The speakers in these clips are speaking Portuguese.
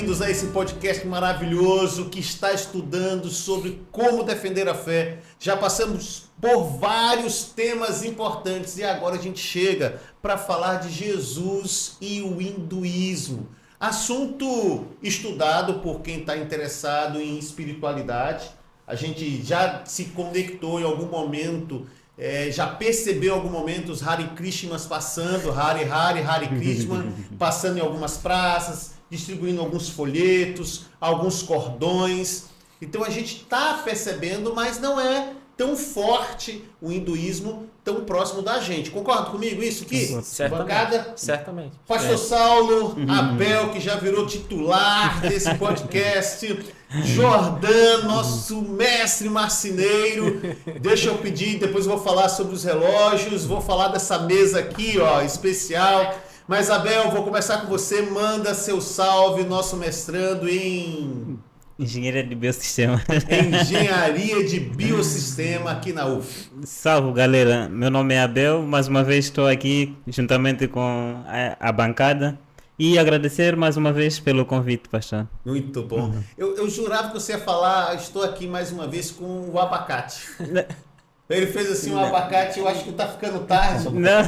bem-vindos a esse podcast maravilhoso que está estudando sobre como defender a fé. Já passamos por vários temas importantes e agora a gente chega para falar de Jesus e o hinduísmo. Assunto estudado por quem está interessado em espiritualidade. A gente já se conectou em algum momento, já percebeu em algum momento os Hare Krishnas passando, Hare Krishna, passando em algumas praças, distribuindo alguns folhetos, alguns cordões. Então a gente está percebendo, mas não é tão forte o hinduísmo tão próximo da gente. Concorda comigo isso aqui? Certamente. Bancada? Certamente. Pastor Saulo, Abel, que já virou titular desse podcast, Jordan, nosso mestre marceneiro. Deixa eu pedir, depois eu vou falar sobre os relógios, vou falar dessa mesa aqui, ó, especial. Mas Abel, vou começar com você, manda seu salve, nosso mestrando em... Engenharia de Biossistema. Engenharia de Biossistema aqui na UF. Salve, galera. Meu nome é Abel. Mais uma vez estou aqui juntamente com a bancada. E agradecer mais uma vez pelo convite, pastor. Muito bom. Eu jurava que você ia falar, estou aqui mais uma vez com o abacate. Ele fez assim um abacate, eu acho que tá ficando tarde. Não.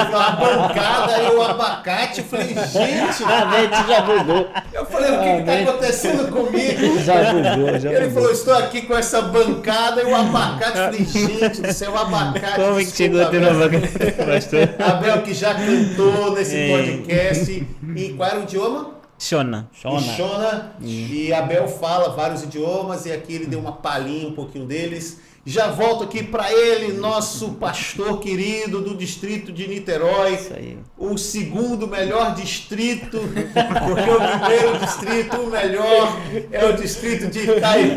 Uma bancada e o abacate. Eu falei, gente, A mente já bugou. eu falei, o que tá acontecendo comigo? Já bugou. Ele falou, estou aqui com essa bancada e o abacate. Eu falei, gente do céu, o abacate. Como que chegou Desculpa, teu Abel. abacate, pastor? Abel, que já cantou nesse Ei. podcast. E qual era o idioma? Shona. Shona. E Abel fala vários idiomas e aqui ele deu uma palhinha, um pouquinho deles. Já volto aqui para ele, nosso pastor querido do distrito de Niterói. Isso aí. O segundo melhor distrito, porque o primeiro distrito, o melhor, é o distrito de Itaipu.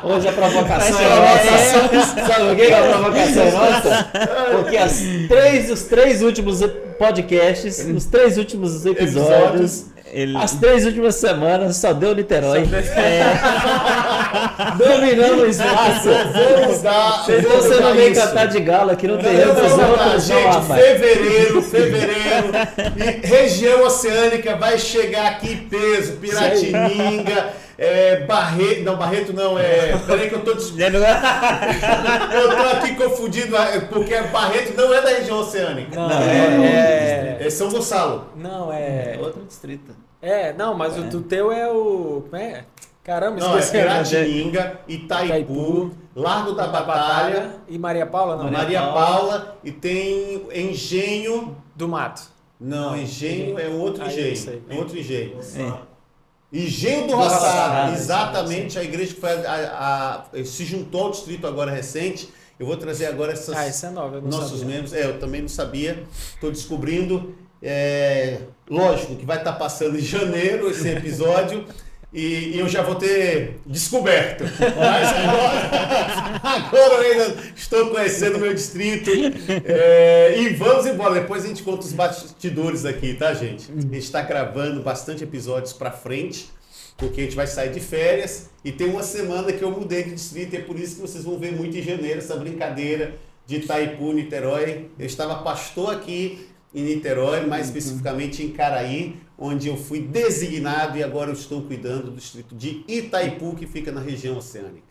Hoje a provocação é nossa. Sabe o que é a provocação é nossa? Porque os três últimos podcasts, os três últimos episódios, as 3 últimas semanas só deu Niterói. Dominando o espaço. Se você não vem cantar de galo aqui, não tem outros não, gente, rapaz. fevereiro, e região oceânica vai chegar aqui em peso, Piratininga, Barreto não, peraí que eu tô eu tô aqui confundindo, porque Barreto não é da região oceânica. Não, é São Gonçalo. Não, é... Outro distrito. Não, mas o teu é o... Como é? Caramba, Não, é esqueci. Piratininga, Itaipu, Largo da Batalha, E Maria Paula, não? Maria Paula, e tem Engenho. Do Mato. Não, Engenho é outro Aí, isso engenho. aí. É outro engenho. É. Engenho do Roçado, exatamente. A igreja que foi se juntou ao distrito agora recente. Eu vou trazer agora Isso é nova, eu não nossos sabia. membros. Eu também não sabia. Estou descobrindo. Lógico que vai estar passando em janeiro esse episódio. E eu já vou ter descoberto. Mas agora eu ainda estou conhecendo o meu distrito. E vamos embora. Depois a gente conta os bastidores aqui, tá, gente? A gente está gravando bastante episódios para frente, porque a gente vai sair de férias. E tem uma semana que eu mudei de distrito. E é por isso que vocês vão ver muito em janeiro essa brincadeira de Itaipu, Niterói. Eu estava pastor aqui em Niterói, mais especificamente em Caraí, onde eu fui designado e agora eu estou cuidando do distrito de Itaipu, que fica na região oceânica.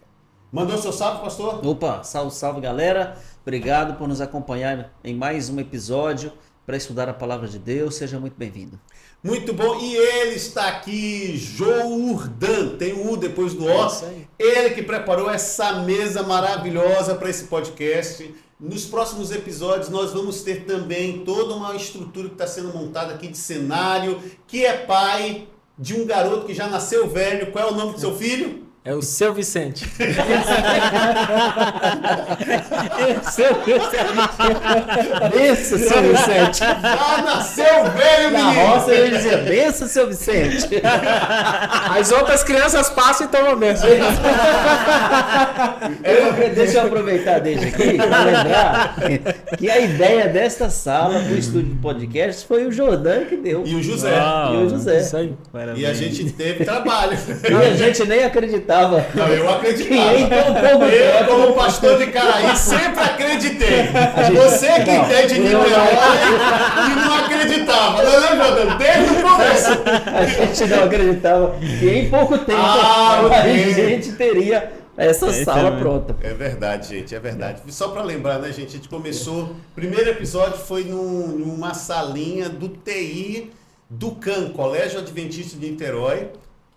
Mandou seu salve, pastor? Opa, salve galera. Obrigado por nos acompanhar em mais um episódio para estudar a palavra de Deus. Seja muito bem-vindo. Muito bom. E ele está aqui, Jordan, tem o U depois do O. Isso aí. Ele que preparou essa mesa maravilhosa para esse podcast. Nos próximos episódios nós vamos ter também toda uma estrutura que está sendo montada aqui de cenário, que é pai de um garoto que já nasceu velho. Qual é o nome do seu filho? É o Seu Vicente. Benção, seu Vicente. Já nasceu velho, Na menino! roça ele dizia, benção, seu Vicente. As outras crianças passam e tomam benção. Deixa eu aproveitar desde aqui para lembrar que a ideia desta sala do estúdio de podcast foi o Jordan que deu. E o José. Uau. E o José. Isso aí. E a gente teve trabalho. E a gente nem acreditava. Não, eu Que acreditava. em tão pouco Eu, tempo. como pastor de Caraí, sempre acreditei. gente- Você que Não, entende de eu Niterói e não acreditava. Não é, Jordan? Desde o começo. A gente não acreditava que em pouco tempo a gente teria essa sala pronta. É verdade, gente, é verdade. Só para lembrar, né, gente, a gente começou, o primeiro episódio foi numa salinha do TI do CAN, Colégio Adventista de Niterói,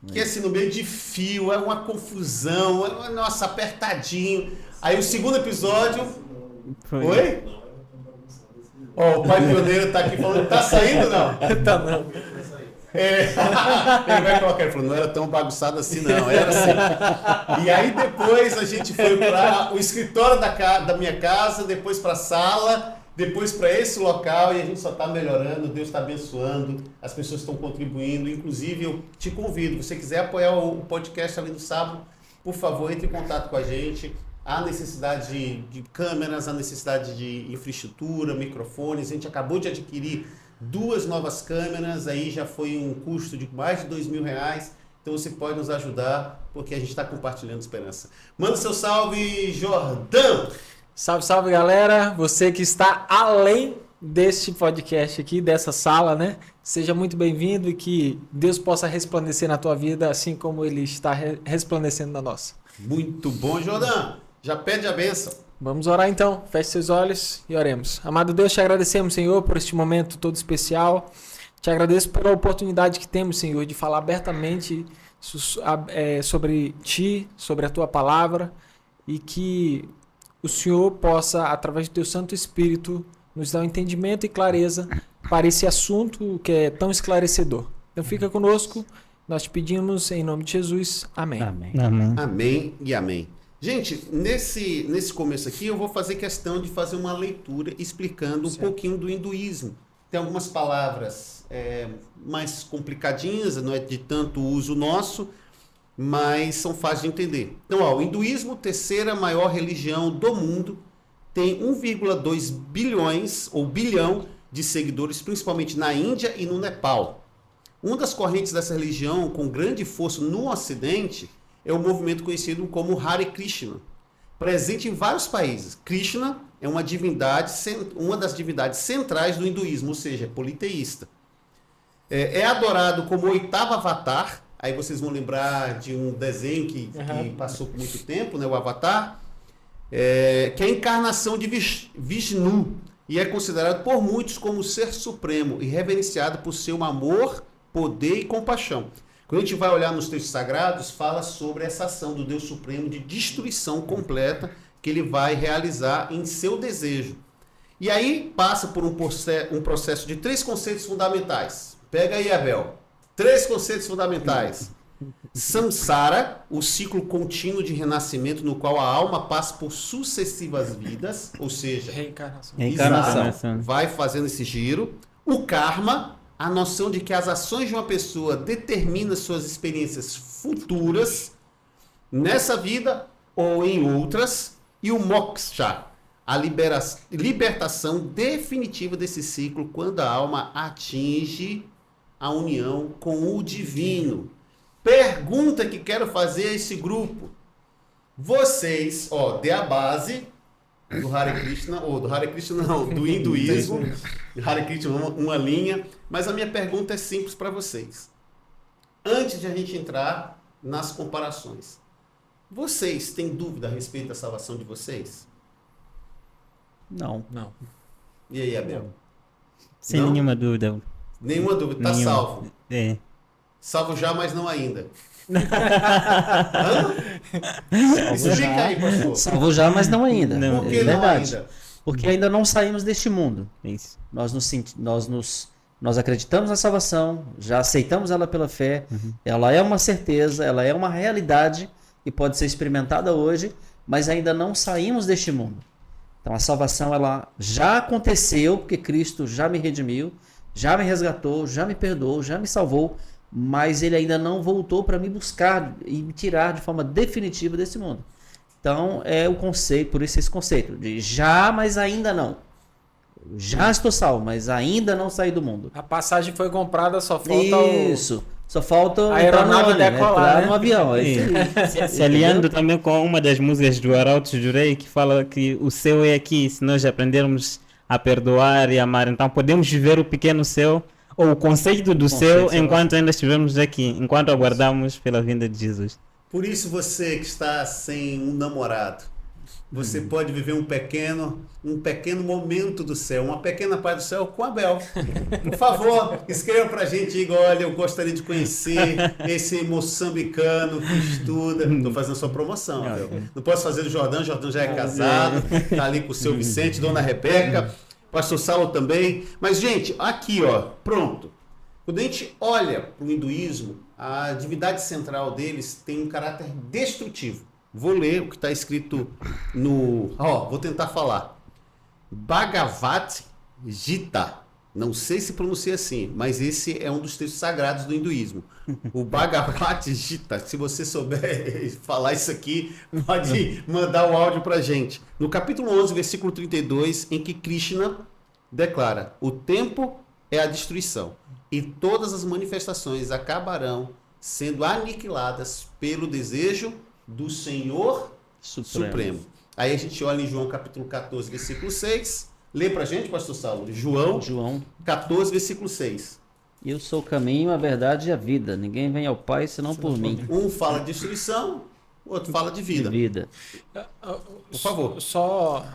que assim, no meio de fio, é uma confusão, nossa, apertadinho. Aí o segundo episódio... Oi? Ó, o pai pioneiro tá aqui falando, tá saindo não? Tá não. Ele vai colocar, ele falou, não era tão bagunçado assim não, era assim. E aí depois a gente foi para o escritório da minha casa, depois para a sala, depois para esse local, e a gente só está melhorando, Deus está abençoando, as pessoas estão contribuindo. Inclusive eu te convido, se você quiser apoiar o podcast ali no sábado, por favor, entre em contato com a gente. Há necessidade de câmeras, há necessidade de infraestrutura, microfones. A gente acabou de adquirir 2 novas câmeras, aí já foi um custo de mais de R$2.000. Então você pode nos ajudar, porque a gente está compartilhando esperança. Manda seu salve, Jordão! Salve, salve, galera! Você que está além deste podcast aqui, dessa sala, né? Seja muito bem-vindo e que Deus possa resplandecer na tua vida, assim como Ele está resplandecendo na nossa. Muito bom, Jordão! Já pede a bênção. Vamos orar então. Feche seus olhos e oremos. Amado Deus, te agradecemos, Senhor, por este momento todo especial. Te agradeço pela oportunidade que temos, Senhor, de falar abertamente sobre Ti, sobre a Tua palavra, e que o Senhor possa, através do Teu Santo Espírito, nos dar um entendimento e clareza para esse assunto que é tão esclarecedor. Então fica conosco. Nós te pedimos em nome de Jesus. Amém. Amém. Amém. Amém e amém. Gente, nesse começo aqui eu vou fazer questão de fazer uma leitura explicando um pouquinho do hinduísmo. Tem algumas palavras mais complicadinhas, não é de tanto uso nosso, mas são fáceis de entender. Então, ó, o hinduísmo, terceira maior religião do mundo, tem 1,2 bilhões ou bilhão de seguidores, principalmente na Índia e no Nepal. Uma das correntes dessa religião com grande força no Ocidente é o movimento conhecido como Hare Krishna, presente em vários países. Krishna é uma das divindades centrais do hinduísmo, ou seja, é politeísta. É adorado como o 8º avatar. Aí vocês vão lembrar de um desenho que passou por muito tempo, né, o Avatar, que é a encarnação de Vishnu, e é considerado por muitos como o ser supremo e reverenciado por seu amor, poder e compaixão. Quando a gente vai olhar nos textos sagrados, fala sobre essa ação do Deus Supremo de destruição completa que ele vai realizar em seu desejo. E aí passa por um processo de 3 conceitos fundamentais. Pega aí, Abel. 3 conceitos fundamentais. Samsara, o ciclo contínuo de renascimento no qual a alma passa por sucessivas vidas, ou seja, Reencarnação. Vai fazendo esse giro. O karma, a noção de que as ações de uma pessoa determinam suas experiências futuras nessa vida ou em outras. E o moksha, a libertação definitiva desse ciclo quando a alma atinge a união com o divino. Pergunta que quero fazer a esse grupo. Vocês, dê a base do Hare Krishna, do hinduísmo. Hare Krishna, uma linha. Mas a minha pergunta é simples para vocês. Antes de a gente entrar nas comparações, vocês têm dúvida a respeito da salvação de vocês? Não. E aí, Abel? Sem nenhuma dúvida. Nenhuma dúvida, tá Nenhuma. salvo. É. Salvo já, mas não ainda. Explica aí, pastor. Salvo já, mas não ainda. Não. Por que É não verdade. ainda? Porque ainda não saímos deste mundo. Isso. Nós acreditamos na salvação, já aceitamos ela pela fé, ela é uma certeza, ela é uma realidade que pode ser experimentada hoje, mas ainda não saímos deste mundo. Então a salvação ela já aconteceu, porque Cristo já me redimiu, já me resgatou, já me perdoou, já me salvou, mas ele ainda não voltou para me buscar e me tirar de forma definitiva desse mundo. Então é o conceito, por isso esse conceito de já, mas ainda não. Já estou salvo, mas ainda não saí do mundo. A passagem foi comprada, só falta Isso. Só falta a aeronave decolar, né? no avião. É isso aí. Se aliando também com uma das músicas do Arautos do Rei, que fala que o céu é aqui, se nós aprendermos a perdoar e amar, então podemos viver o pequeno céu ou o conceito do céu Conceito, enquanto ainda estivermos aqui, enquanto aguardamos pela vinda de Jesus. Por isso você que está sem um namorado, você pode viver um pequeno momento do céu, uma pequena paz do céu com Abel. Por favor, escreva pra gente, diga, olha, eu gostaria de conhecer esse moçambicano que estuda. Estou fazendo sua promoção, Abel. Não posso fazer do Jordão já é casado, tá ali com o seu Vicente, Dona Rebeca, Pastor Saulo também. Mas, gente, aqui, ó, pronto. Quando a gente olha para o hinduísmo, a divindade central deles tem um caráter destrutivo. Vou ler o que está escrito no... vou tentar falar. Bhagavad Gita. Não sei se pronuncia assim, mas esse é um dos textos sagrados do hinduísmo. O Bhagavad Gita. Se você souber falar isso aqui, pode mandar o áudio para a gente. No capítulo 11, versículo 32, em que Krishna declara: o tempo é a destruição e todas as manifestações acabarão sendo aniquiladas pelo desejo do Senhor Supremo. Aí a gente olha em João capítulo 14, versículo 6. Lê pra gente, pastor Saulo. João 14, versículo 6. Eu sou o caminho, a verdade e a vida. Ninguém vem ao Pai senão por mim. Um fala de destruição, o outro fala de vida. Por favor. Só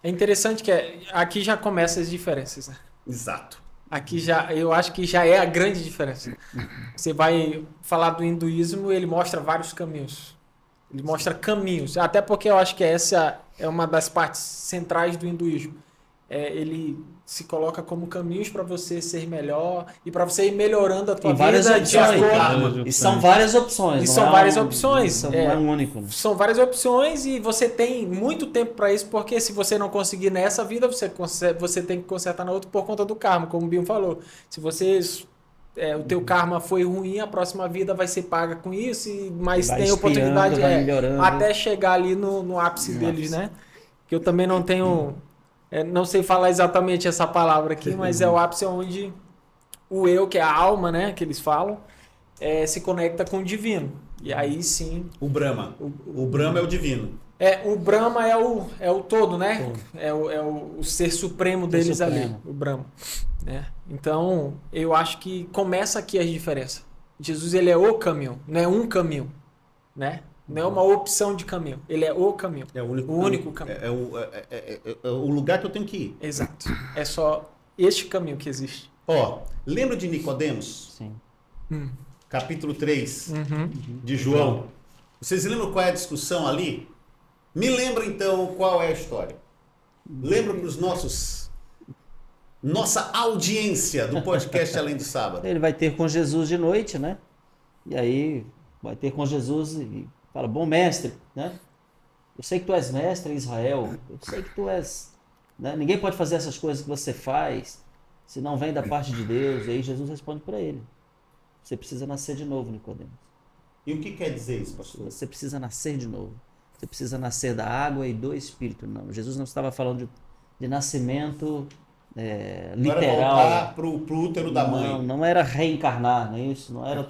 é interessante que aqui já começam as diferenças, né? Exato. Aqui eu acho que já é a grande diferença. Você vai falar do hinduísmo, ele mostra vários caminhos. Ele mostra caminhos. Até porque eu acho que essa é uma das partes centrais do hinduísmo. Ele se coloca como caminhos para você ser melhor e para você ir melhorando a tua vida de acordo. E são várias opções. São várias opções. Não é um único. São várias opções e você tem muito tempo para isso, porque se você não conseguir nessa vida, você tem que consertar na outra por conta do karma, como o Binho falou. Se o teu karma foi ruim, a próxima vida vai ser paga com isso, mas tem oportunidade até chegar ali no ápice deles, né? Que eu também não tenho... não sei falar exatamente essa palavra aqui, mas é o ápice onde o eu, que é a alma, né, que eles falam, se conecta com o divino. E aí sim... O Brahma. O Brahma é o divino. O Brahma é o todo, né? É o ser supremo deles ali, o Brahma. Né? Então, eu acho que começa aqui a diferença. Jesus, ele é o caminho, não é um caminho, né? Não é uma opção de caminho, ele é o caminho. É o único caminho. É o lugar que eu tenho que ir. Exato. É só este caminho que existe. Lembra de Nicodemos? Sim. Capítulo 3 de João. Vocês lembram qual é a discussão ali? Me lembra então qual é a história. Lembra para os nossa audiência do podcast Além do Sábado. Ele vai ter com Jesus de noite, né? E aí vai ter com Jesus e fala: bom mestre, né? Eu sei que tu és mestre em Israel, eu sei que tu és... Né? Ninguém pode fazer essas coisas que você faz se não vem da parte de Deus. E aí Jesus responde para ele: você precisa nascer de novo, Nicodemos. E o que quer dizer isso, pastor? Você precisa nascer de novo. Você precisa nascer da água e do Espírito. Não, Jesus não estava falando de nascimento literal. Não era voltar para o útero da mãe. Não era reencarnar, não é isso? Não era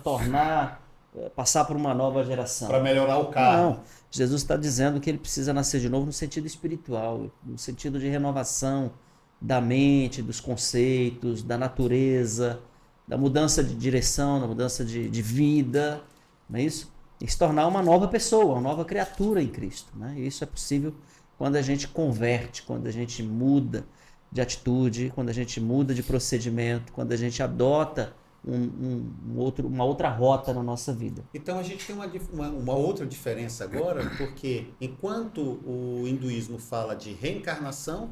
passar por uma nova geração. Para melhorar o carro. Não, Jesus está dizendo que ele precisa nascer de novo no sentido espiritual, no sentido de renovação da mente, dos conceitos, da natureza, da mudança de direção, da mudança de vida, não é isso? E se tornar uma nova pessoa, uma nova criatura em Cristo, né? E isso é possível quando a gente converte, quando a gente muda de atitude, quando a gente muda de procedimento, quando a gente adota uma outra rota na nossa vida. Então a gente tem uma outra diferença agora, porque enquanto o hinduísmo fala de reencarnação,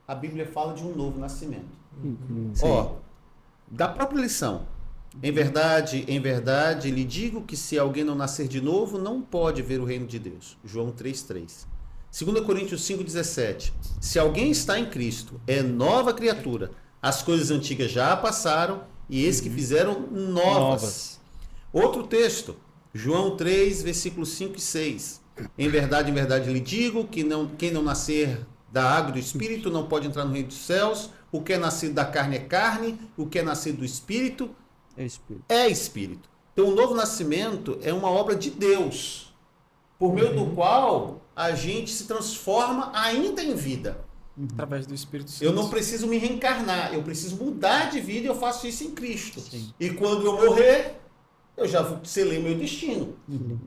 a Bíblia fala de um novo nascimento. Da própria lição. Em verdade, lhe digo que se alguém não nascer de novo, não pode ver o reino de Deus. João 3,3. 2 Coríntios 5,17. Se alguém está em Cristo, é nova criatura. As coisas antigas já passaram e eis que fizeram novas. Outro texto, João 3, versículos 5 e 6. Em verdade, lhe digo que quem não nascer da água e do Espírito não pode entrar no reino dos céus. O que é nascido da carne é carne, o que é nascido do Espírito é Espírito. Então, o novo nascimento é uma obra de Deus, por meio do qual a gente se transforma ainda em vida. Através do Espírito Santo. Eu não preciso me reencarnar, eu preciso mudar de vida e eu faço isso em Cristo. Sim. E quando eu morrer, eu já selei meu destino.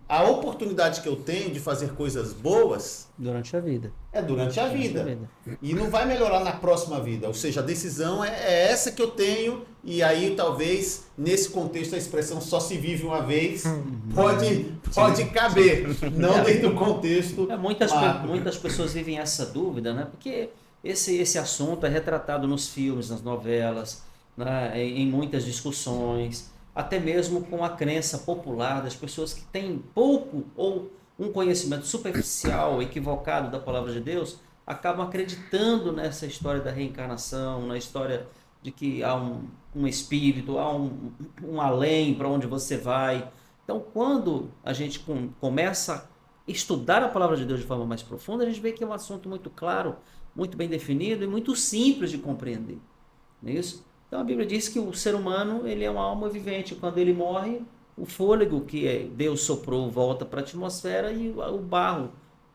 A oportunidade que eu tenho de fazer coisas boas Durante a vida. é durante a vida. E não vai melhorar na próxima vida. Ou seja, a decisão é essa que eu tenho. E aí, talvez, nesse contexto, a expressão só se vive uma vez pode caber. Não dentro do contexto. Muitas pessoas vivem essa dúvida, né? Porque esse assunto é retratado nos filmes, nas novelas, né? Em muitas discussões, até mesmo com a crença popular das pessoas que têm pouco ou um conhecimento superficial, equivocado da palavra de Deus, acabam acreditando nessa história da reencarnação, na história de que há um espírito, há um além para onde você vai. Então, quando a gente começa a estudar a palavra de Deus de forma mais profunda, a gente vê que é um assunto muito claro, muito bem definido e muito simples de compreender. Não é isso? Então, a Bíblia diz que o ser humano ele é uma alma vivente. Quando ele morre, o fôlego que Deus soprou volta para a atmosfera e o barro,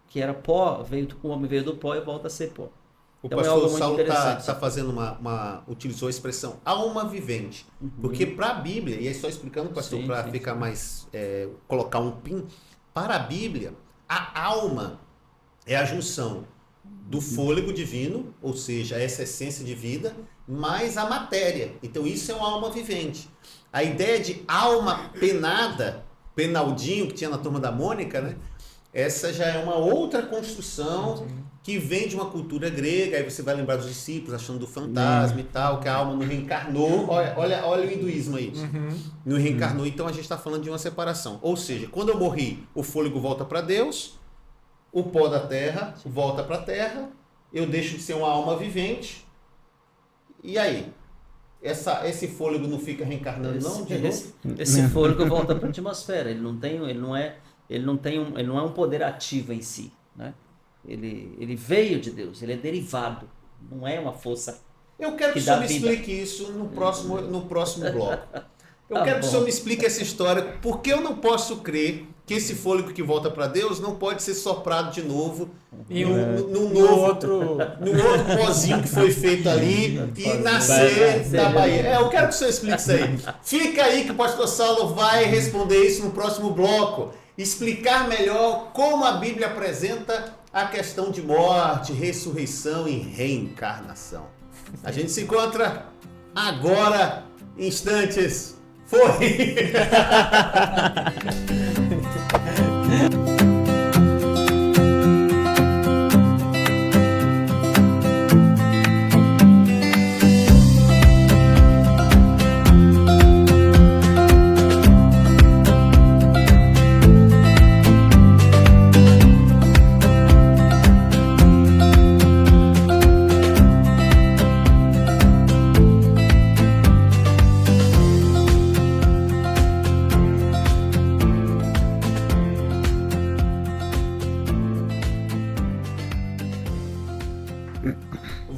que era pó, o homem veio do pó e volta a ser pó. O Então, pastor é algo muito Saulo interessante. está fazendo utilizou a expressão alma vivente. Porque para a Bíblia, e aí só explicando, pastor, para ficar mais, colocar um pin, para a Bíblia, a alma é a junção do fôlego divino, ou seja, essa essência de vida, mais a matéria. Então isso é uma alma vivente. A ideia de alma penada, Penaldinho, que tinha na Turma da Mônica, né? Essa já é uma outra construção que vem de uma cultura grega. Aí você vai lembrar dos discípulos achando do fantasma e tal, que a alma não reencarnou. Olha o hinduísmo aí. Não reencarnou. Então a gente está falando de uma separação. Ou seja, quando eu morri, o fôlego volta para Deus, o pó da terra volta para a terra, eu deixo de ser uma alma vivente. E aí? Esse fôlego não fica reencarnando, não? Esse fôlego volta para a atmosfera. Ele não é um poder ativo em si, né? Ele veio de Deus, ele é derivado, não é uma força. Eu quero que o senhor me explique isso no próximo bloco. Eu quero que o senhor me explique essa história, porque eu não posso crer que esse fôlego que volta para Deus não pode ser soprado de novo num outro pozinho que foi feito ali e nascer da Bahia. Eu quero que o senhor explique isso aí. Fica aí que o pastor Saulo vai responder isso no próximo bloco. Explicar melhor como a Bíblia apresenta a questão de morte, ressurreição e reencarnação. A gente se encontra agora, em instantes. Foi!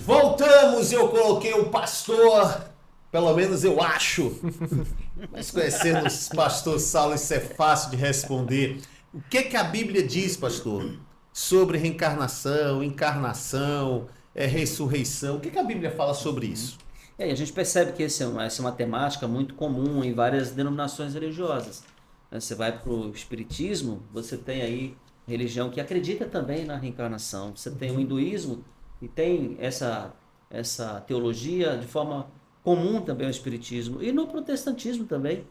Voltamos, eu coloquei o pastor, pelo menos eu acho, mas conhecendo o pastor Saulo, isso é fácil de responder. O que a Bíblia diz, pastor, sobre reencarnação, encarnação, ressurreição? O que a Bíblia fala sobre isso? A gente percebe que essa é uma temática muito comum em várias denominações religiosas. Você vai para o Espiritismo, você tem aí religião que acredita também na reencarnação. Você tem o hinduísmo, e tem essa teologia de forma comum também ao Espiritismo. E no protestantismo também,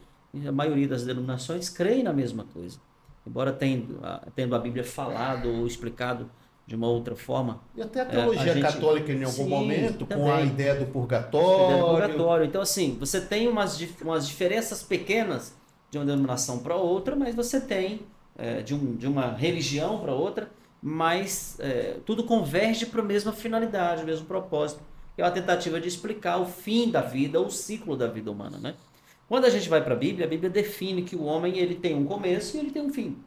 a maioria das denominações creem na mesma coisa. Embora tendo a Bíblia falado ou explicado de uma outra forma. E até a teologia católica em algum momento, também, com a ideia do purgatório. Então, assim, você tem umas diferenças pequenas de uma denominação para outra, mas você tem de uma religião para outra, mas tudo converge para a mesma finalidade, o mesmo propósito, que é uma tentativa de explicar o fim da vida, o ciclo da vida humana, né? Quando a gente vai para a Bíblia define que o homem ele tem um começo e ele tem um fim.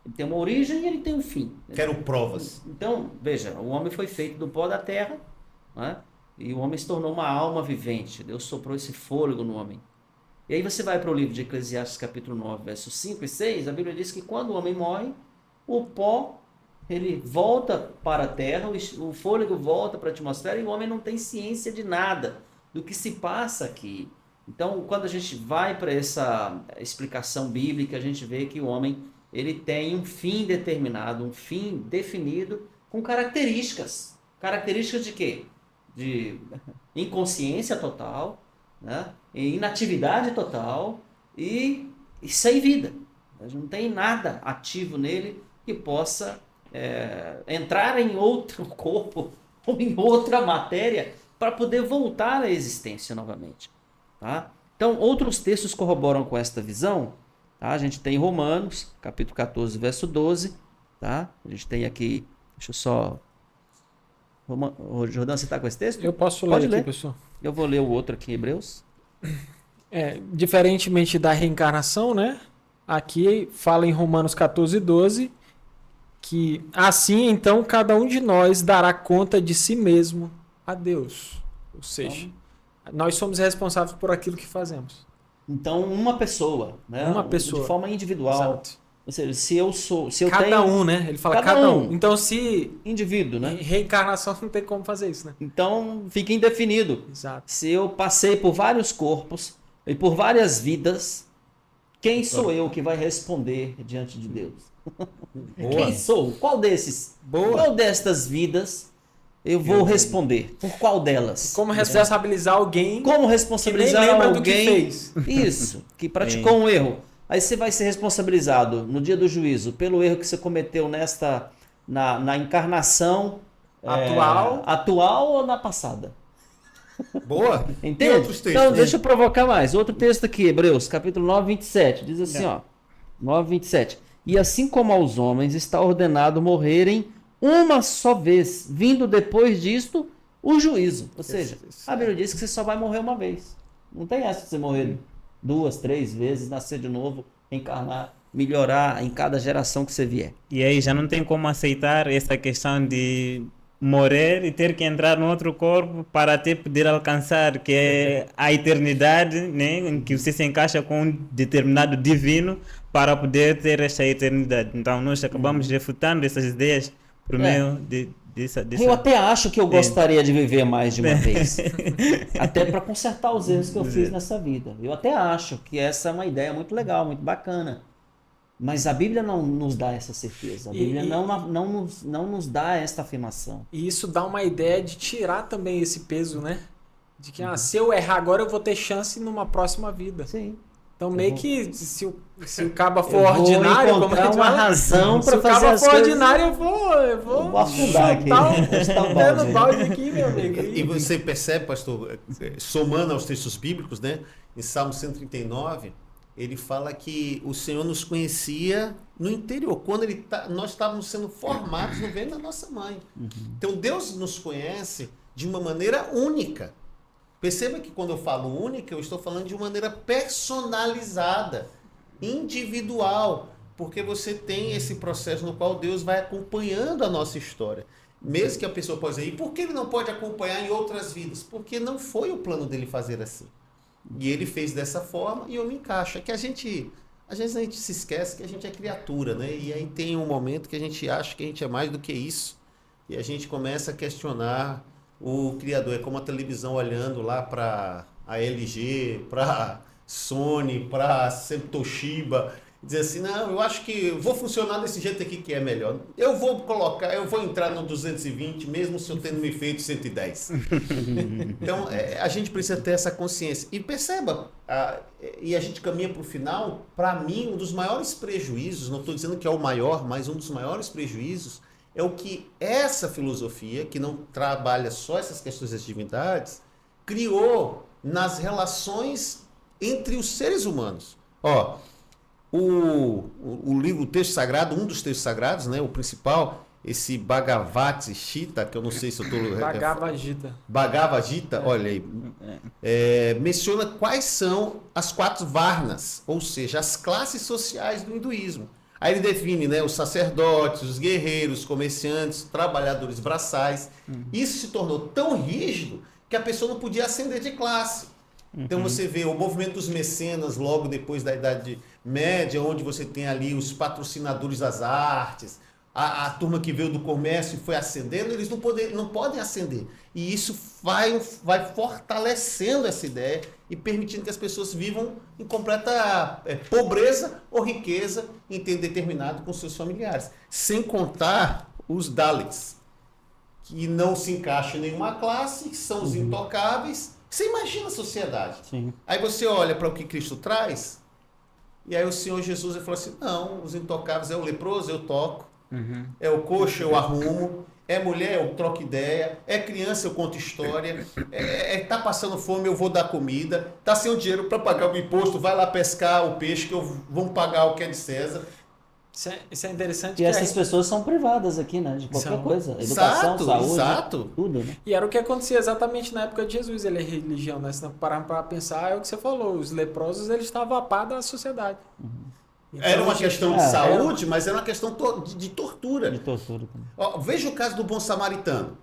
Ele tem uma origem e ele tem um fim. Quero provas. Então, veja, o homem foi feito do pó da terra, né? E o homem se tornou uma alma vivente. Deus soprou esse fôlego no homem. E aí você vai para o livro de Eclesiastes, capítulo 9, versos 5 e 6, a Bíblia diz que quando o homem morre, o pó ele volta para a Terra, o fôlego volta para a atmosfera e o homem não tem ciência de nada do que se passa aqui. Então, quando a gente vai para essa explicação bíblica, a gente vê que o homem ele tem um fim determinado, um fim definido com características. Características de quê? De inconsciência total, né? Inatividade total e sem vida. Não tem nada ativo nele que possa entrar em outro corpo ou em outra matéria para poder voltar à existência novamente. Tá? Então, outros textos corroboram com esta visão. Tá? A gente tem Romanos, capítulo 14, verso 12. Tá? A gente tem aqui, deixa eu só... Jordão, você está com esse texto? Eu posso Pode ler ler. aqui, pessoal. Eu vou ler o outro aqui, Hebreus. Diferentemente da reencarnação, né? Aqui fala em Romanos 14, 12, que assim, então, cada um de nós dará conta de si mesmo a Deus. Ou seja, nós somos responsáveis por aquilo que fazemos. Então, uma pessoa, né? Uma pessoa. De forma individual. Exato. Ou seja, se eu Cada tenho... um, né? Ele fala Cada cada um. um. Então, se Indivíduo, né? reencarnação não tem como fazer isso, né? Então, fica indefinido. Exato. Se eu passei por vários corpos e por várias vidas, quem sou eu que vai responder diante de Deus? Quem sou? Qual desses? Qual destas vidas eu vou responder? Por qual delas? Como responsabilizar alguém Como que nem responsabilizar lembra alguém do que fez. Isso, que praticou um erro. Aí você vai ser responsabilizado no dia do juízo pelo erro que você cometeu na encarnação atual ou na passada. Boa. Entende? E outros textos? Então, deixa eu provocar mais. Outro texto aqui, Hebreus, capítulo 9, 27. Diz assim, ó. 9, 27. E assim como aos homens está ordenado morrerem uma só vez, vindo depois disto o juízo. Ou seja, a Bíblia diz que você só vai morrer uma vez. Não tem essa de você morrer 2, 3 vezes, nascer de novo, reencarnar, melhorar em cada geração que você vier. E aí já não tem como aceitar essa questão de morrer e ter que entrar no outro corpo para até poder alcançar que é a eternidade, né, em que você se encaixa com um determinado divino para poder ter essa eternidade. Então nós acabamos refutando essas ideias por meio dessa... Eu até acho que eu gostaria de viver mais de uma vez. Até para consertar os erros que eu fiz nessa vida. Eu até acho que essa é uma ideia muito legal, muito bacana. Mas a Bíblia não nos dá essa certeza. A Bíblia não nos dá esta afirmação. E isso dá uma ideia de tirar também esse peso, né? De que se eu errar agora, eu vou ter chance numa próxima vida. Sim. Então meio que se o caba for ordinário, como a gente uma fala, razão para fazer se o caba as for coisas... ordinário, eu vou afundar aqui. Chutar o balde aqui, meu amigo. E você percebe, pastor, somando aos textos bíblicos, né? Em Salmo 139, ele fala que o Senhor nos conhecia no interior, quando nós estávamos sendo formados no ventre da nossa mãe. Então Deus nos conhece de uma maneira única. Perceba que quando eu falo única, eu estou falando de uma maneira personalizada, individual, porque você tem esse processo no qual Deus vai acompanhando a nossa história. Mesmo que a pessoa possa dizer, e por que ele não pode acompanhar em outras vidas? Porque não foi o plano dele fazer assim. E ele fez dessa forma e eu me encaixo. É que às vezes a gente se esquece que a gente é criatura, né? E aí tem um momento que a gente acha que a gente é mais do que isso. E a gente começa a questionar o Criador. É como a televisão olhando lá para a LG, para Sony, para Toshiba, dizer assim, não, eu acho que vou funcionar desse jeito aqui que é melhor. Eu vou entrar no 220, mesmo se eu tendo me feito 110. Então, a gente precisa ter essa consciência. E perceba, e a gente caminha para o final, para mim, um dos maiores prejuízos, não estou dizendo que é o maior, mas um dos maiores prejuízos é o que essa filosofia, que não trabalha só essas questões das divindades, criou nas relações entre os seres humanos. Ó, o livro, o texto sagrado, um dos textos sagrados, né, o principal, esse Bhagavad Gita, que eu não sei se eu estou... Bhagavad Gita, olha aí, menciona quais são as 4 varnas, ou seja, as classes sociais do hinduísmo. Aí ele define, né, os sacerdotes, os guerreiros, os comerciantes, os trabalhadores braçais. Isso se tornou tão rígido que a pessoa não podia ascender de classe. Então você vê o movimento dos mecenas logo depois da Idade Média, onde você tem ali os patrocinadores das artes, a turma que veio do comércio e foi ascendendo, eles não podem ascender. E isso vai fortalecendo essa ideia e permitindo que as pessoas vivam em completa pobreza ou riqueza em tempo determinado com seus familiares. Sem contar os Daleks, que não se encaixam em nenhuma classe, que são os intocáveis. Você imagina a sociedade. Sim. Aí você olha para o que Cristo traz, e aí o Senhor Jesus ele falou assim, não, os intocáveis é o leproso, eu toco, é o coxo, eu arrumo, é mulher, eu troco ideia, é criança, eu conto história, tá passando fome, eu vou dar comida, tá sem o dinheiro para pagar o imposto, vai lá pescar o peixe que vamos pagar o que é de César. Isso é interessante. E essas pessoas são privadas aqui, né? De qualquer coisa. Educação, saúde, tudo, né? E era o que acontecia exatamente na época de Jesus. Ele é religião, né? Se não parar para pensar, é o que você falou. Os leprosos, eles estavam a par da sociedade. Então, era uma questão de saúde, mas era uma questão de tortura. De tortura também. Ó, veja o caso do bom samaritano.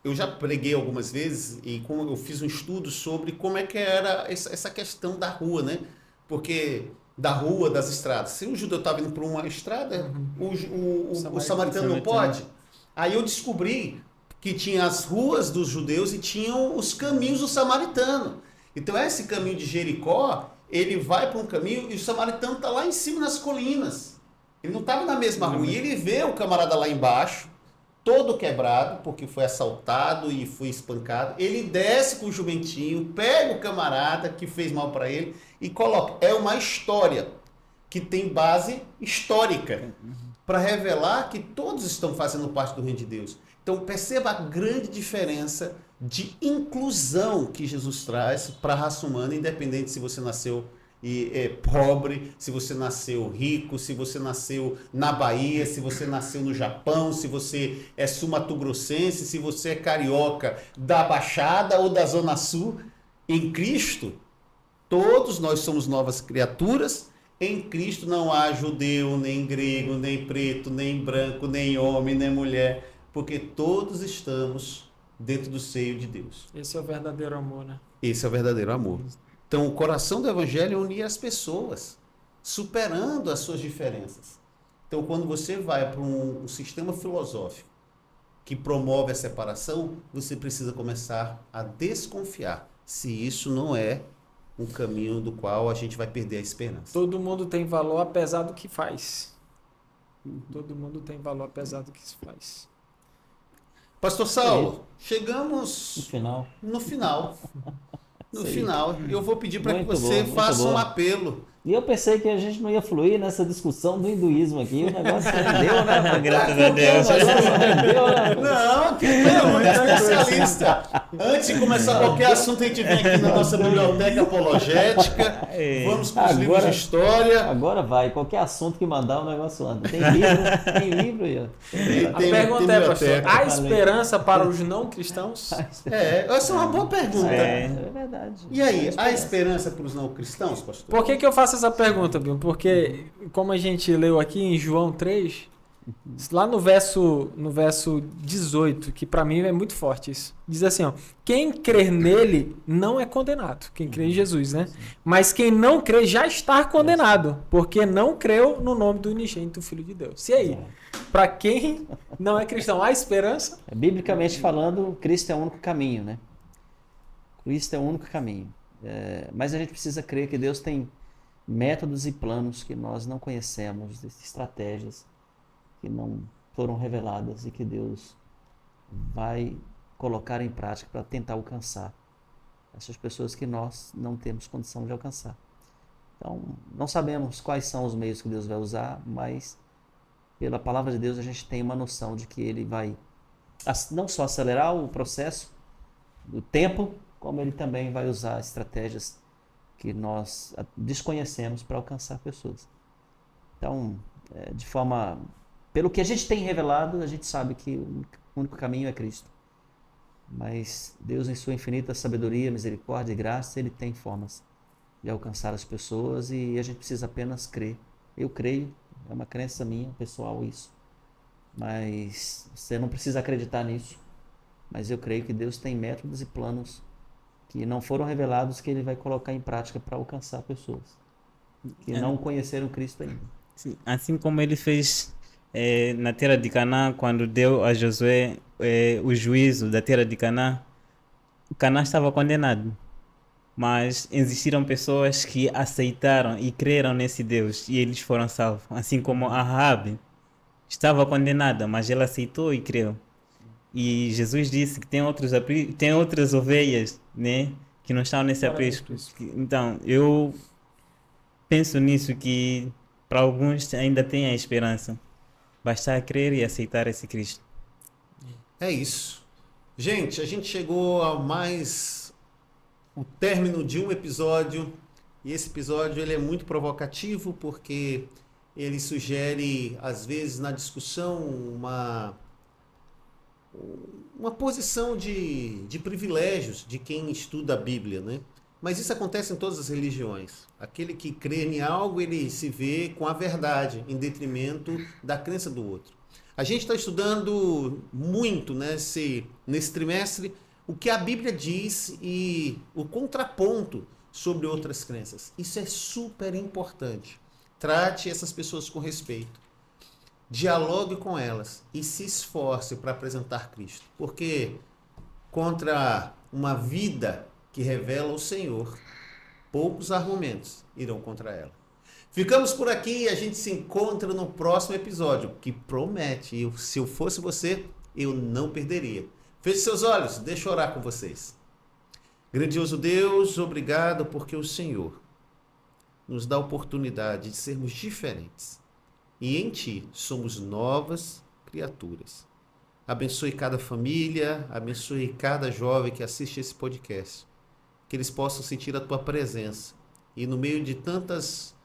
Eu já preguei algumas vezes e eu fiz um estudo sobre como é que era essa questão da rua, né? Porque da rua, das estradas. Se o judeu estava indo por uma estrada, o samaritano não pode. Aí eu descobri que tinha as ruas dos judeus e tinham os caminhos do samaritano. Então esse caminho de Jericó, ele vai para um caminho e o samaritano está lá em cima nas colinas. Ele não estava na mesma rua. E ele vê o camarada lá embaixo, todo quebrado, porque foi assaltado e foi espancado. Ele desce com o jumentinho, pega o camarada que fez mal para ele e coloca. É uma história que tem base histórica para revelar que todos estão fazendo parte do reino de Deus. Então perceba a grande diferença de inclusão que Jesus traz para a raça humana, independente se você nasceu pobre, se você nasceu rico, se você nasceu na Bahia, se você nasceu no Japão, se você é sul-mato-grossense, se você é carioca da Baixada ou da Zona Sul, em Cristo, todos nós somos novas criaturas. Em Cristo não há judeu, nem grego, nem preto, nem branco, nem homem, nem mulher, porque todos estamos dentro do seio de Deus. Esse é o verdadeiro amor, né? Esse é o verdadeiro amor. Então, o coração do Evangelho é unir as pessoas, superando as suas diferenças. Então, quando você vai para um sistema filosófico que promove a separação, você precisa começar a desconfiar se isso não é um caminho do qual a gente vai perder a esperança. Todo mundo tem valor apesar do que faz. Todo mundo tem valor apesar do que se faz. Pastor Saulo, chegamos no final. No final, eu vou pedir para que você faça um apelo. E eu pensei que a gente não ia fluir nessa discussão do hinduísmo aqui. O negócio rendeu, né? Graças a Deus. Rendeu, né? Não, que é muito especialista. Antes de começar qualquer assunto, a gente vem aqui na nossa biblioteca apologética. Vamos com os livros de história. Agora vai. Qualquer assunto que mandar, o negócio anda. Tem livro aí. A pergunta é, pastor, há esperança para os não cristãos? Essa é uma boa pergunta. É verdade. E aí, há esperança para os não cristãos, pastor? Por que eu faço essa pergunta, Bill? Porque, como a gente leu aqui em João 3, lá no verso 18, que para mim é muito forte isso, diz assim, ó, quem crer nele não é condenado, quem crê em Jesus, né? Mas quem não crê já está condenado, porque não creu no nome do unigênito Filho de Deus. E aí? Para quem não é cristão, há esperança? Biblicamente falando, Cristo é o único caminho, né? Cristo é o único caminho. Mas a gente precisa crer que Deus tem métodos e planos que nós não conhecemos, estratégias que não foram reveladas e que Deus vai colocar em prática para tentar alcançar essas pessoas que nós não temos condição de alcançar. Então, não sabemos quais são os meios que Deus vai usar, mas pela palavra de Deus a gente tem uma noção de que Ele vai não só acelerar o processo do tempo, como Ele também vai usar estratégias que nós desconhecemos para alcançar pessoas. Então, pelo que a gente tem revelado, a gente sabe que o único caminho é Cristo. Mas Deus, em sua infinita sabedoria, misericórdia e graça, Ele tem formas de alcançar as pessoas e a gente precisa apenas crer. Eu creio, é uma crença minha, pessoal, isso. Mas você não precisa acreditar nisso. Mas eu creio que Deus tem métodos e planos que não foram revelados, que Ele vai colocar em prática para alcançar pessoas que não conheceram Cristo ainda. Sim, assim como ele fez na terra de Canaã, quando deu a Josué o juízo da terra de Canaã, Canaã estava condenado. Mas existiram pessoas que aceitaram e creram nesse Deus e eles foram salvos. Assim como a Raabe estava condenada, mas ela aceitou e creu. E Jesus disse que tem outras ovelhas, né, que não estão nesse aprisco. Então, eu penso nisso, que para alguns ainda tem a esperança. Basta crer e aceitar esse Cristo. É isso. Gente, a gente chegou a mais o término de um episódio. E esse episódio ele é muito provocativo porque ele sugere, às vezes, na discussão, uma posição de privilégios de quem estuda a Bíblia, né? Mas isso acontece em todas as religiões. Aquele que crê em algo, ele se vê com a verdade, em detrimento da crença do outro. A gente está estudando muito nesse trimestre o que a Bíblia diz e o contraponto sobre outras crenças. Isso é super importante. Trate essas pessoas com respeito. Dialogue com elas e se esforce para apresentar Cristo. Porque contra uma vida que revela o Senhor, poucos argumentos irão contra ela. Ficamos por aqui e a gente se encontra no próximo episódio, que promete. Se eu fosse você, eu não perderia. Feche seus olhos, deixa eu orar com vocês. Grandioso Deus, obrigado porque o Senhor nos dá a oportunidade de sermos diferentes. E em Ti somos novas criaturas. Abençoe cada família, abençoe cada jovem que assiste esse podcast. Que eles possam sentir a Tua presença. E no meio de tantas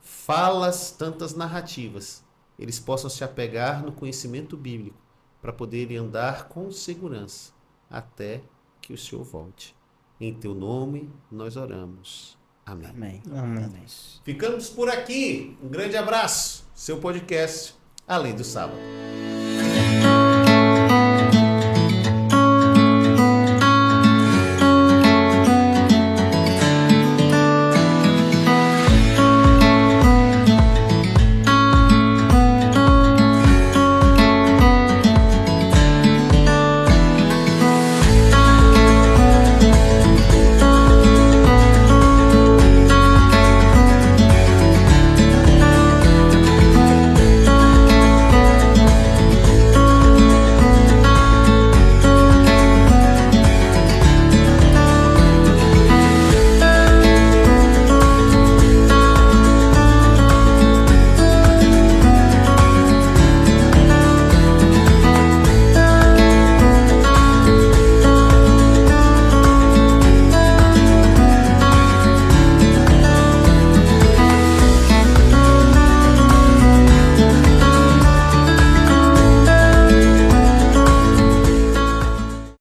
falas, tantas narrativas, eles possam se apegar no conhecimento bíblico para poderem andar com segurança até que o Senhor volte. Em Teu nome nós oramos. Amém. Amém. Amém. Ficamos por aqui. Um grande abraço. Seu podcast, Além do Sábado.